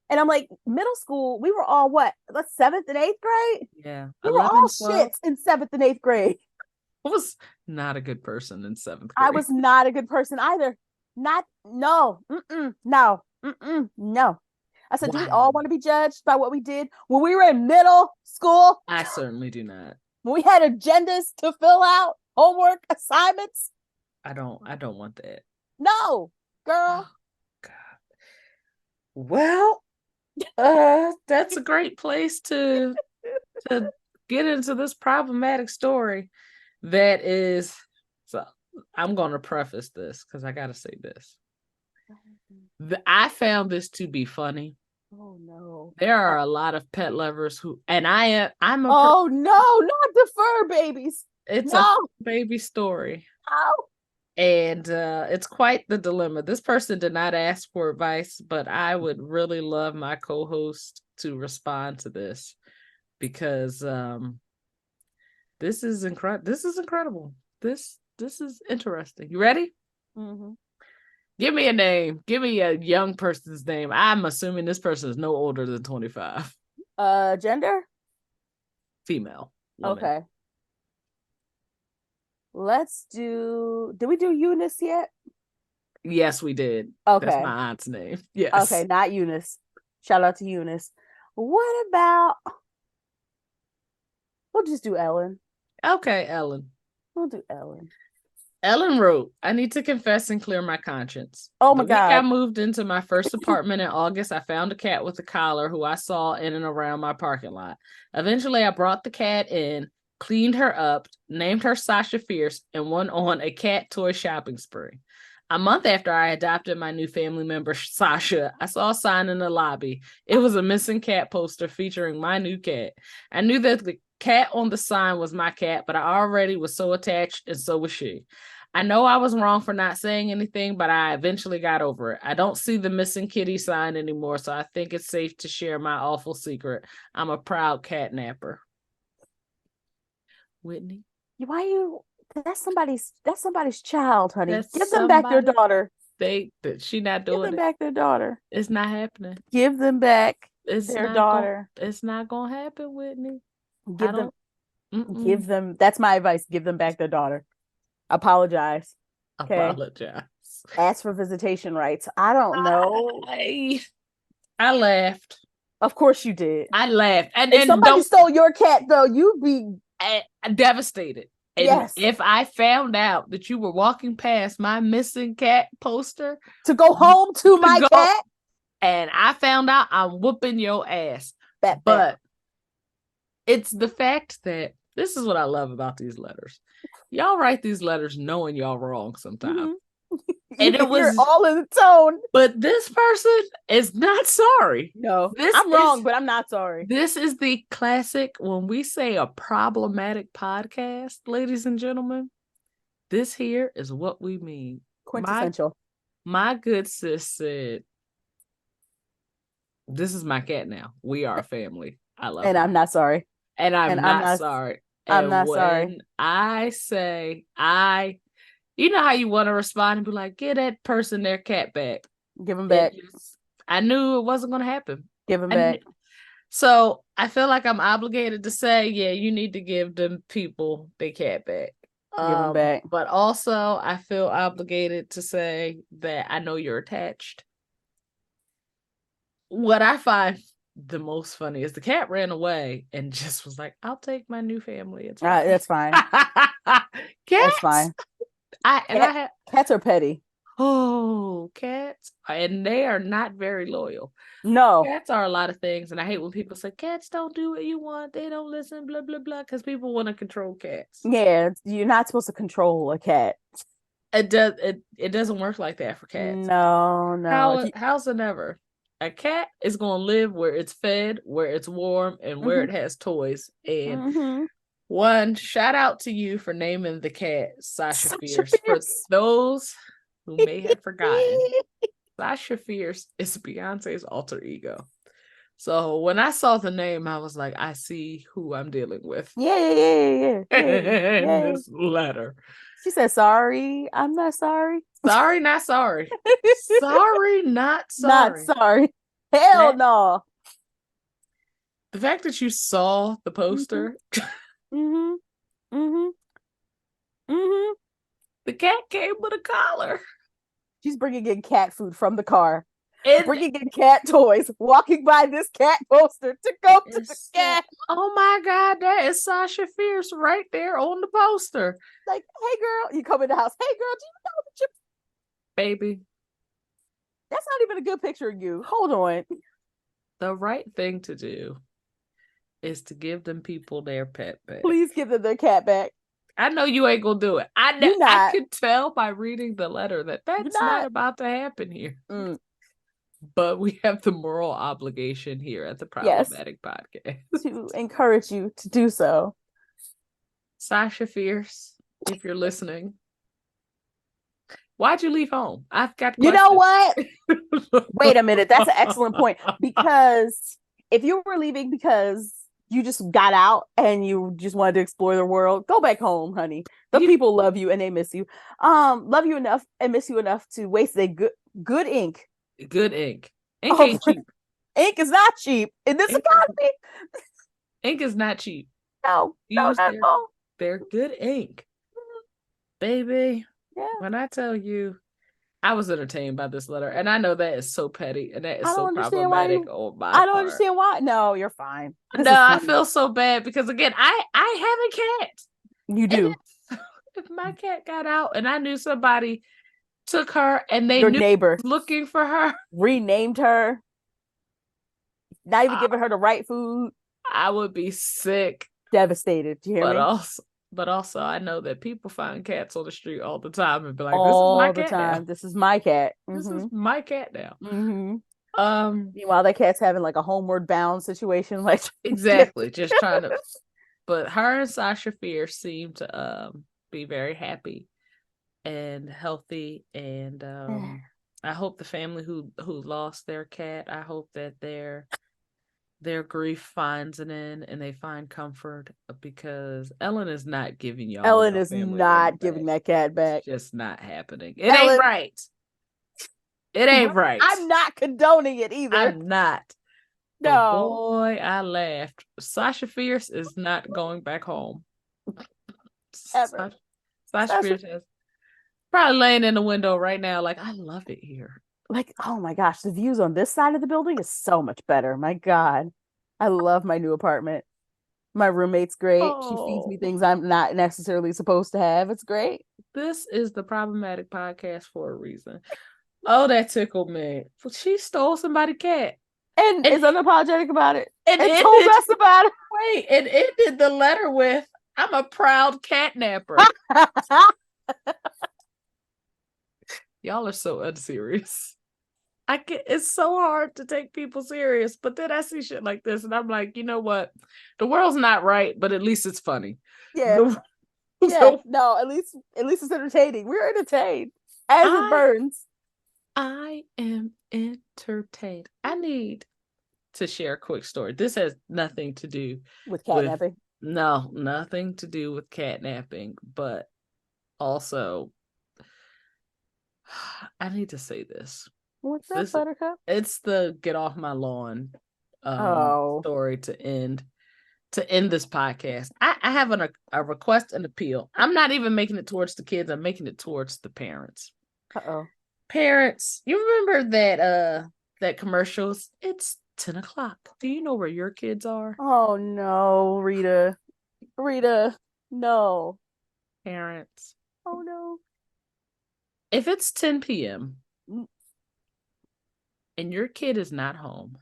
And I'm like, middle school, we were all what? That's 7th and 8th grade? Yeah. We were all shits in 7th and 8th grade. I was not a good person in 7th grade. I was not a good person either. No. I said, do we all want to be judged by what we did when we were in middle school? I certainly do not. When we had agendas to fill out, homework, assignments. I don't want that. No, girl. Oh, God. Well, that's a great place to get into this problematic story. That is, so I'm going to preface this because I got to say this. I found this to be funny. Oh no! There are a lot of pet lovers who, and I'm a. Oh no! Not the fur babies. It's a baby story. Oh. And it's quite the dilemma. This person did not ask for advice, but I would really love my co-host to respond to this, because this is incredible. This is incredible. This is interesting. You ready? Mm-hmm. Give me a name. Give me a young person's name. I'm assuming this person is no older than 25. Gender? Female. Woman. Okay. Let's do. Did we do Eunice yet? Yes, we did. Okay. That's my aunt's name. Yes. Okay, not Eunice. Shout out to Eunice. What about? We'll just do Ellen. Okay, Ellen. We'll do Ellen. Ellen wrote, I need to confess and clear my conscience. Oh my God. I moved into my first apartment in August. I found a cat with a collar who I saw in and around my parking lot. Eventually, I brought the cat in, cleaned her up, named her Sasha Fierce, and went on a cat toy shopping spree. A month after I adopted my new family member, Sasha, I saw a sign in the lobby. It was a missing cat poster featuring my new cat. I knew that the cat on the sign was my cat, but I already was so attached, and so was she. I know I was wrong for not saying anything, but I eventually got over it. I don't see the missing kitty sign anymore, so I think it's safe to share my awful secret. I'm a proud cat napper. Whitney? Why you? That's somebody's child, honey. That's Give them back their daughter. She not Give doing them it. back their daughter. It's not happening. Give them back It's their not daughter. It's not gonna happen, Whitney. Give them. That's my advice. Give them back their daughter. Apologize. Okay. Apologize. Ask for visitation rights. I don't know. I laughed. Of course you did. I laughed. And if somebody stole your cat, though, you'd be devastated. And yes. If I found out that you were walking past my missing cat poster to go home to my cat, and I found out, I'm whooping your ass. But it's the fact that this is what I love about these letters. Y'all write these letters knowing y'all wrong sometimes. And you're all in the tone. But this person is not sorry. No, I'm wrong, but I'm not sorry. This is the classic, when we say a problematic podcast, ladies and gentlemen, this here is what we mean. Quintessential. My good sis said, this is my cat now. We are a family. I love and her. I'm not sorry. And I'm not sorry. I'm not sorry. I say, you know how you want to respond and be like, get that person their cat back. Give them back. I knew it wasn't going to happen. Give them back. So I feel like I'm obligated to say, yeah, you need to give them people their cat back. Give them back. But also I feel obligated to say that I know you're attached. What I find the most funny is the cat ran away and just was like, I'll take my new family. It's fine. That's fine. That's fine. Cats are petty. Oh, cats. And they are not very loyal. No. Cats are a lot of things. And I hate when people say cats don't do what you want. They don't listen, blah, blah, blah. Because people want to control cats. Yeah, you're not supposed to control a cat. It doesn't work like that for cats. No. How's it ever? A cat is going to live where it's fed, where it's warm, and where it has toys. And one, shout out to you for naming the cat Sasha Fierce. For those who may have forgotten, Sasha Fierce is Beyonce's alter ego. So when I saw the name, I was like, I see who I'm dealing with. Yeah. In this letter. She said, sorry, I'm not sorry. Sorry, not sorry. Sorry, not sorry. Not sorry. Hell no. The fact that you saw the poster. The cat came with a collar. She's bringing in cat food from the car. Bringing in cat toys, walking by this cat poster to go to the cat. Oh my God, that is Sasha Fierce right there on the poster. Like, hey girl, you come in the house. Hey girl, do you know that you baby? That's not even a good picture of you. Hold on. The right thing to do is to give them people their pet back. Please give them their cat back. I know you ain't gonna do it. I could tell by reading the letter that that's not about to happen here. But we have the moral obligation here at the Problematic Podcast to encourage you to do so. Sasha Fierce, if you're listening, why'd you leave home? I've got questions. You know what? Wait a minute. That's an excellent point. Because if you were leaving because you just got out and you just wanted to explore the world, go back home, honey. The people love you and they miss you. Love you enough and miss you enough to waste their good ink. Good ink. Ink ain't cheap. Ink is not cheap in this economy. Ink is not cheap. No, not at all. They're good ink. Baby, when I tell you, I was entertained by this letter. And I know that is so petty and that is so problematic on my part. I don't understand why. No, you're fine. I feel so bad because, again, I have a cat. You do. If my cat got out and I knew somebody took her and they your knew neighbor looking for her, renamed her, not even giving her the right food, I would be sick, devastated. Do you hear me? But also, I know that people find cats on the street all the time and be like, "This is my All the cat now. time. This is my cat. This is Mm-hmm. my cat now." Mm-hmm. Um, Meanwhile, that cat's having like a homeward bound situation. Like exactly. Just trying to. But her and Sasha Fierce seem to be very happy and healthy, and I hope the family who lost their cat, I hope that their grief finds an end and they find comfort, because Ellen is not giving y'all Ellen your is family member not back. giving that cat back. It's just not happening. It ain't right. It ain't right. I'm not condoning it either. I'm not. No. But boy, I laughed. Sasha Fierce is not going back home. Ever. Sasha Fierce is probably laying in the window right now, like, I love it here. Like, oh my gosh, the views on this side of the building is so much better. My God. I love my new apartment. My roommate's great. She feeds me things I'm not necessarily supposed to have. It's great. This is the Problematic Podcast for a reason. Oh, that tickled me. She stole somebody's cat. And is unapologetic about it. And ended, told us about it. Wait, it ended the letter with, "I'm a proud catnapper." Y'all are so unserious. It's so hard to take people serious, but then I see shit like this and I'm like, you know what? The world's not right, but at least it's funny. Yeah. No, at least it's entertaining. We're entertained as it burns. I am entertained. I need to share a quick story. This has nothing to do with catnapping. No, nothing to do with catnapping, but also I need to say this. What's that, Buttercup? It's the get off my lawn story to end this podcast. I have a request and appeal. I'm not even making it towards the kids. I'm making it towards the parents. Parents, you remember that commercials? It's 10 o'clock. Do you know where your kids are? Oh no, Rita, no. Parents. Oh no. If it's 10 p.m. and your kid is not home,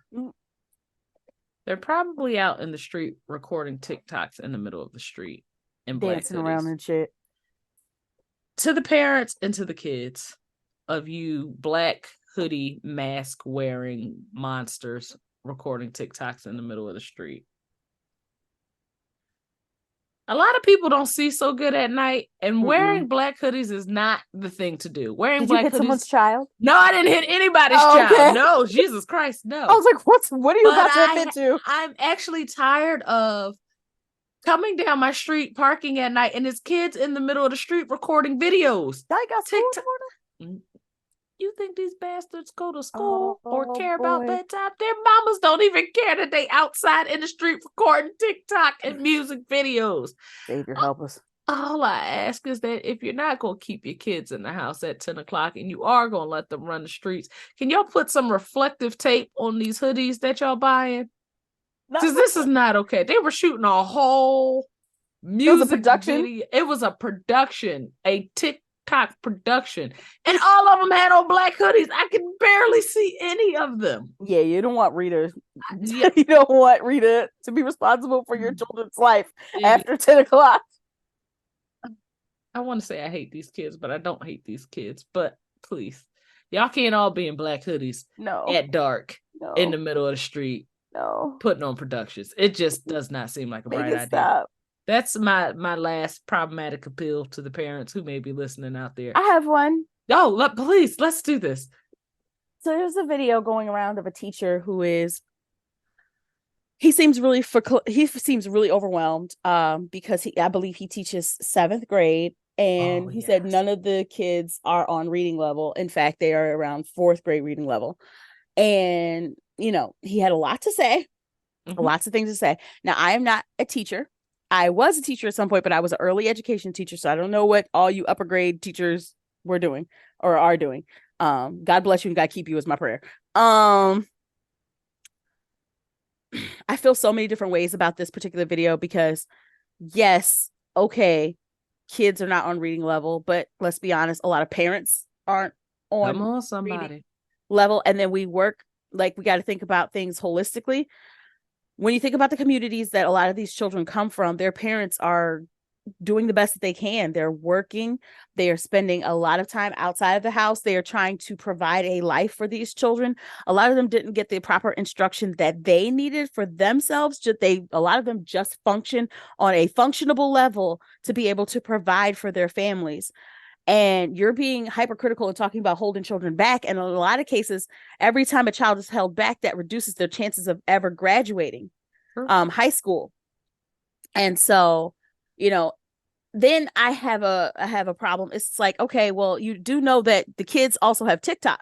they're probably out in the street recording TikToks in the middle of the street and dancing around and shit. To the parents and to the kids of you black hoodie mask wearing monsters recording TikToks in the middle of the street. A lot of people don't see so good at night, and wearing black hoodies is not the thing to do. Did you hit someone's child? No, I didn't hit anybody's child. Okay. No, Jesus Christ, no. I was like, what are you about to admit to? I'm actually tired of coming down my street, parking at night, and there's kids in the middle of the street recording videos. I got TikTok. You think these bastards go to school or care about bedtime? Their mamas don't even care that they outside in the street recording TikTok and music videos. Savior, help us. All I ask is that if you're not going to keep your kids in the house at 10 o'clock and you are going to let them run the streets, can y'all put some reflective tape on these hoodies that y'all buying? Because this is not okay. They were shooting a whole music video. It was a production, a TikTok production, and all of them had on black hoodies. I can barely see any of them. Yeah, you don't want Rita. You don't want Rita to be responsible for your children's life after 10 o'clock. I want to say I hate these kids, but I don't hate these kids. But please, y'all can't all be in black hoodies at dark in the middle of the street putting on productions. It just does not seem like a bright idea. Stop. That's my last problematic appeal to the parents who may be listening out there. I have one. Oh, please, let's do this. So there's a video going around of a teacher who seems really overwhelmed because I believe he teaches 7th grade, and he said none of the kids are on reading level. In fact, they are around 4th grade reading level. And he had a lot to say, lots of things to say. Now, I am not a teacher. I was a teacher at some point, but I was an early education teacher, so I don't know what all you upper grade teachers were doing or are doing. God bless you and God keep you is my prayer. I feel so many different ways about this particular video because, yes, okay, kids are not on reading level, but let's be honest, a lot of parents aren't on reading level, and then we work we got to think about things holistically. When you think about the communities that a lot of these children come from, their parents are doing the best that they can. They're working. They are spending a lot of time outside of the house. They are trying to provide a life for these children. A lot of them didn't get the proper instruction that they needed for themselves. A lot of them just function on a functionable level to be able to provide for their families. And you're being hypercritical and talking about holding children back. And in a lot of cases, every time a child is held back, that reduces their chances of ever graduating high school. And so, then I have a problem. It's like, okay, well, you do know that the kids also have TikTok.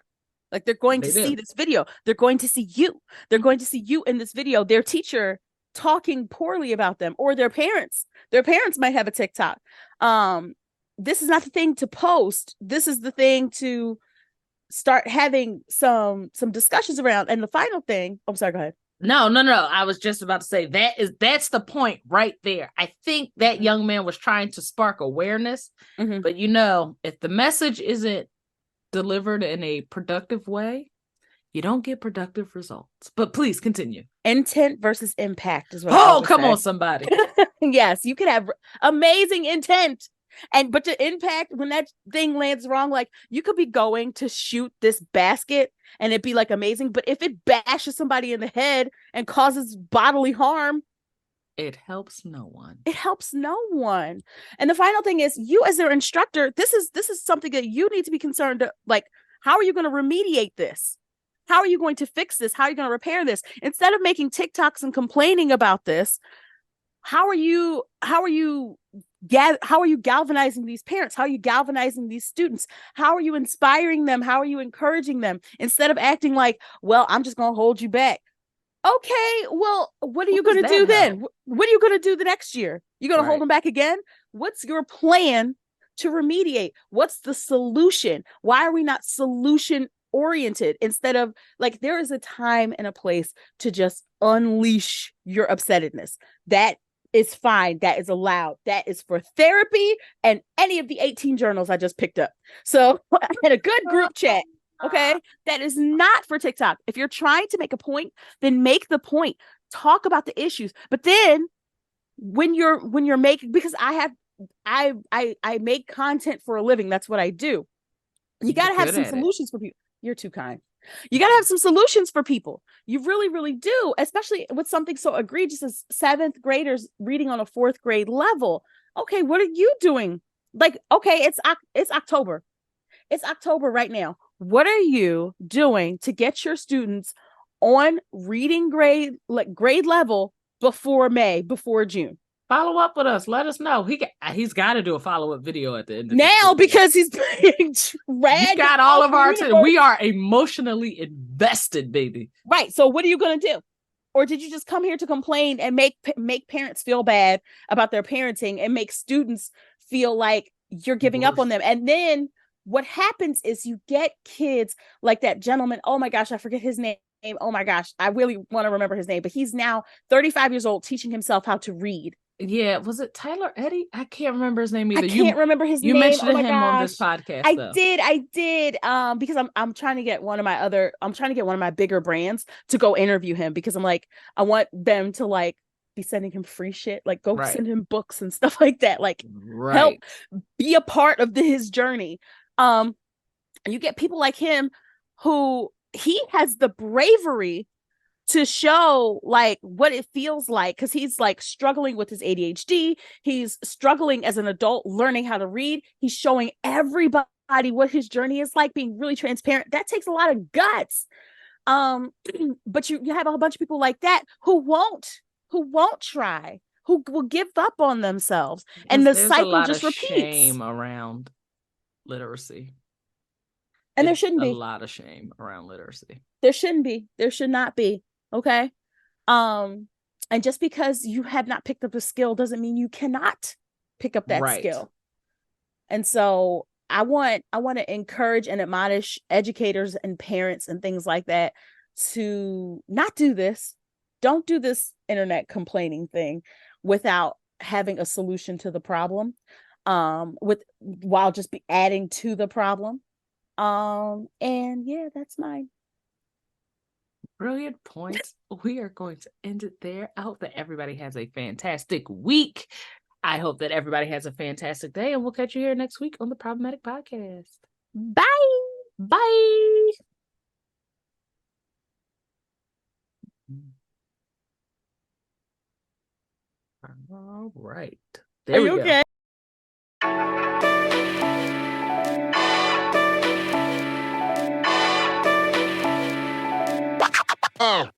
Like, they're going to see this video. They're going to see you. They're going to see you in this video. Their teacher talking poorly about them, or their parents. Their parents might have a TikTok. This is not the thing to post. This is the thing to start having some discussions around. And the final thing, I'm sorry, go ahead. No. I was just about to say that's the point right there. I think that young man was trying to spark awareness, but if the message isn't delivered in a productive way, you don't get productive results. But please continue. Intent versus impact is what come on, somebody. Yes, you could have amazing intent. But the impact, when that thing lands wrong, like, you could be going to shoot this basket and it'd be like amazing, but if it bashes somebody in the head and causes bodily harm, it helps no one. It helps no one. And the final thing is, you as their instructor, this is something that you need to be concerned. Like, how are you going to remediate this? How are you going to fix this? How are you going to repair this? Instead of making TikToks and complaining about this, how are you galvanizing these parents? How are you galvanizing these students? How are you inspiring them? How are you encouraging them? Instead of acting like, well, I'm just going to hold you back. Okay, well, what are you going to do then? What are you going to do the next year? You're going to hold them back again? What's your plan to remediate? What's the solution? Why are we not solution oriented instead of, like, there is a time and a place to just unleash your upsetness. That is fine. That is allowed. That is for therapy and any of the 18 journals I just picked up. So in a good group chat. Okay. That is not for TikTok. If you're trying to make a point, then make the point. Talk about the issues. But then when you're making, because I make content for a living. That's what I do. You got to have some solutions for people. You're too kind. You got to have some solutions for people. You really, really do, especially with something so egregious as 7th graders reading on a 4th grade level. Okay, what are you doing? Like, okay, it's October. It's October right now. What are you doing to get your students on reading grade level before May, before June? Follow up with us. Let us know. He's got to do a follow-up video at the end of now because he's being dragged. You got all of our attention. We are emotionally invested, baby. Right. So what are you going to do? Or did you just come here to complain and make parents feel bad about their parenting and make students feel like you're giving up on them? And then what happens is you get kids like that gentleman. Oh my gosh, I forget his name. Oh my gosh, I really want to remember his name, but he's now 35 years old teaching himself how to read. Yeah, was it Tyler Eddie? I can't remember his name either. I can't remember his name. You mentioned him on this podcast. I did. Because I'm trying to get one of my bigger brands to go interview him, because I'm like, I want them to like be sending him free shit, like go send him books and stuff like that, like help be a part of his journey. And you get people like him who he has the bravery to show like what it feels like, because he's like struggling with his ADHD. He's struggling as an adult learning how to read. He's showing everybody what his journey is like, being really transparent. That takes a lot of guts. But you have a bunch of people like that who won't try, who will give up on themselves, and the cycle just repeats. Shame around literacy. And there shouldn't be a lot of shame around literacy. There shouldn't be. There should not be. Okay. And just because you have not picked up a skill doesn't mean you cannot pick up that skill. And so I want to encourage and admonish educators and parents and things like that to not do this. Don't do this internet complaining thing without having a solution to the problem. While just be adding to the problem. And yeah, that's mine. Brilliant point. We are going to end it there. I hope that everybody has a fantastic week. I hope that everybody has a fantastic day, and we'll catch you here next week on the Problematic Podcast. Bye. Bye. All right. There we go.